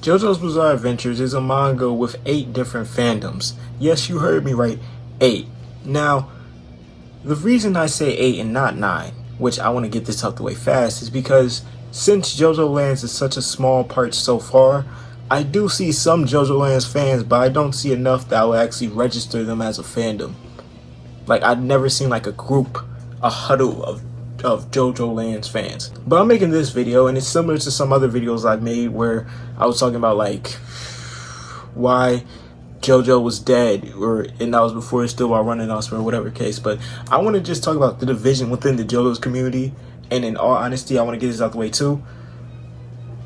JoJo's Bizarre Adventures is a manga with 8 different fandoms. Yes, you heard me right, 8. Now, the reason I say 8 and not 9, which I want to get this out the way fast, is because since JoJo Lands is such a small part so far, I do see some JoJo Lands fans, but I don't see enough that will actually register them as a fandom. Like, I've never seen like a group, a huddle of JoJo Lands fans. But I'm making this video, and it's similar to some other videos I've made where I was talking about like why JoJo was dead, and that was before Still While Running Us or whatever case. But I want to just talk about the division within the JoJo's community, and in all honesty, I want to get this out the way too.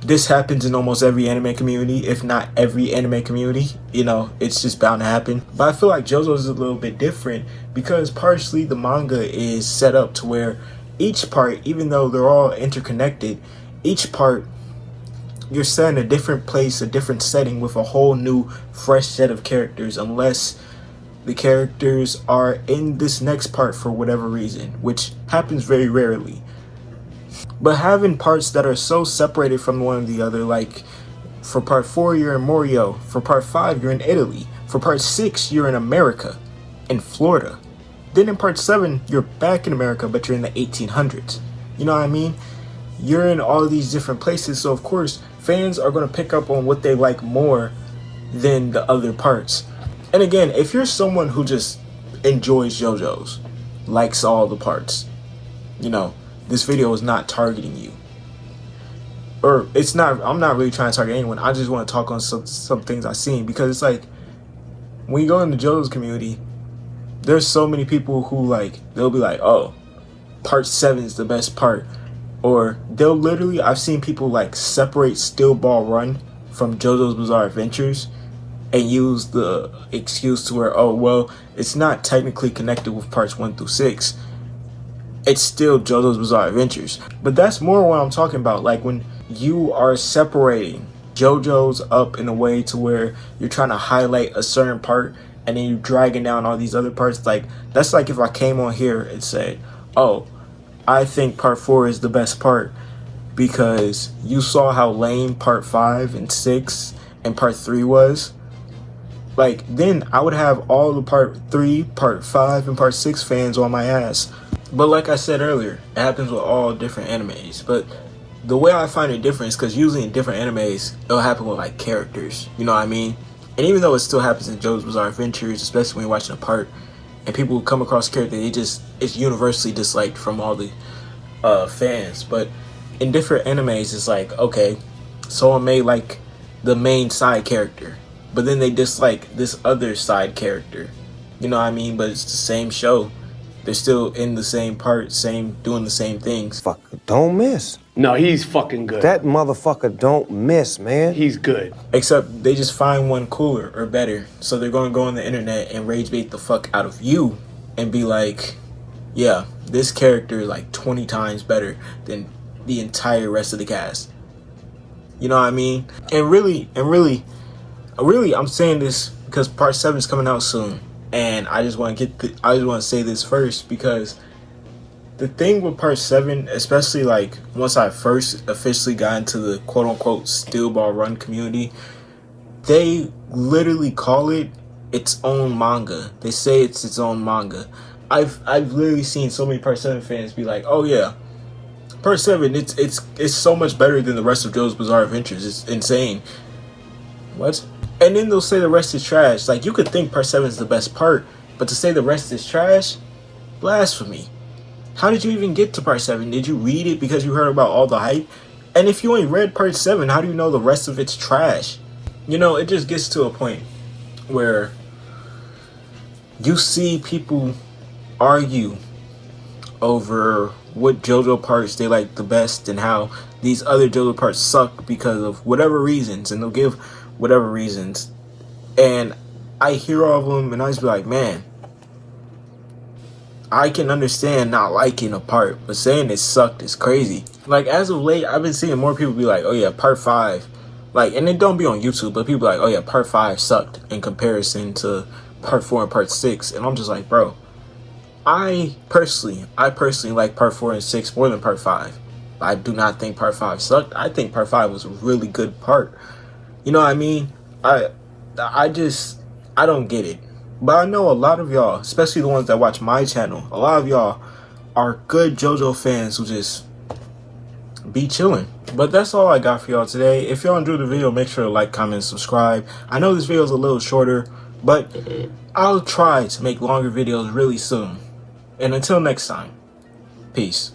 This happens in almost every anime community, if not every anime community. You know, it's just bound to happen. But I feel like JoJo's is a little bit different because partially the manga is set up to where each part, even though they're all interconnected, each part you're set in a different place, a different setting with a whole new fresh set of characters, unless the characters are in this next part for whatever reason, which happens very rarely. But having parts that are so separated from one or the other, like for part 4 you're in Morio, for part 5 you're in Italy, for part 6 you're in America, in Florida. Then in part 7, you're back in America, but you're in the 1800s. You know what I mean? You're in all of these different places, so of course, fans are going to pick up on what they like more than the other parts. And again, if you're someone who just enjoys JoJo's, likes all the parts, you know, this video is not targeting you. Or it's not, I'm not really trying to target anyone. I just want to talk on some things I've seen, because it's like, when you go into JoJo's community, there's so many people who like, they'll be like, oh, part 7 is the best part. Or they'll literally, I've seen people like separate Still Ball Run from JoJo's Bizarre Adventures and use the excuse to where, oh, well, it's not technically connected with parts 1 through 6. It's still JoJo's Bizarre Adventures. But that's more what I'm talking about. Like when you are separating JoJo's up in a way to where you're trying to highlight a certain part and then you're dragging down all these other parts. Like, that's like if I came on here and said, oh, I think part 4 is the best part because you saw how lame part 5 and 6 and part 3 was. Like, then I would have all the part 3, part 5, and part 6 fans on my ass. But like I said earlier, it happens with all different animes. But the way I find it different is because usually in different animes, it'll happen with like characters. You know what I mean? And even though it still happens in JoJo's Bizarre Adventures, especially when you're watching a part, and people come across a character, it's universally disliked from all the fans. But in different animes, it's like, okay, someone may like the main side character, but then they dislike this other side character. You know what I mean? But it's the same show. They're still in the same part, doing the same things. Fucker, don't miss. No, he's fucking good. That motherfucker don't miss, man. He's good. Except they just find one cooler or better. So they're going to go on the internet and rage bait the fuck out of you and be like, yeah, this character is like 20 times better than the entire rest of the cast. You know what I mean? And really, I'm saying this because part 7 is coming out soon. And I just want to say this first, because the thing with part 7, especially like once I first officially got into the quote unquote Still Ball Run community, they literally call it its own manga. They say it's its own manga. I've literally seen so many part 7 fans be like, oh yeah, part 7, it's so much better than the rest of JoJo's Bizarre Adventures. It's insane. What? And then they'll say the rest is trash. Like, you could think part 7 is the best part, but to say the rest is trash? Blasphemy. How did you even get to part 7? Did you read it because you heard about all the hype? And if you ain't read part 7, how do you know the rest of it's trash? You know, it just gets to a point where you see people argue over what JoJo parts they like the best and how these other JoJo parts suck because of whatever reasons, and they'll give whatever reasons. And I hear all of them and I just be like, man, I can understand not liking a part, but saying it sucked is crazy. Like, as of late, I've been seeing more people be like, oh yeah, part 5, like, and it don't be on YouTube, but people be like, oh yeah, part 5 sucked in comparison to part 4 and part 6. And I'm just like, bro, I personally like part 4 and 6 more than part 5. I do not think part 5 sucked. I think part 5 was a really good part. You know what I mean? I just, I don't get it. But I know a lot of y'all, especially the ones that watch my channel, a lot of y'all are good JoJo fans who just be chilling. But that's all I got for y'all today. If y'all enjoyed the video, make sure to like, comment, and subscribe. I know this video is a little shorter, but I'll try to make longer videos really soon. And until next time, peace.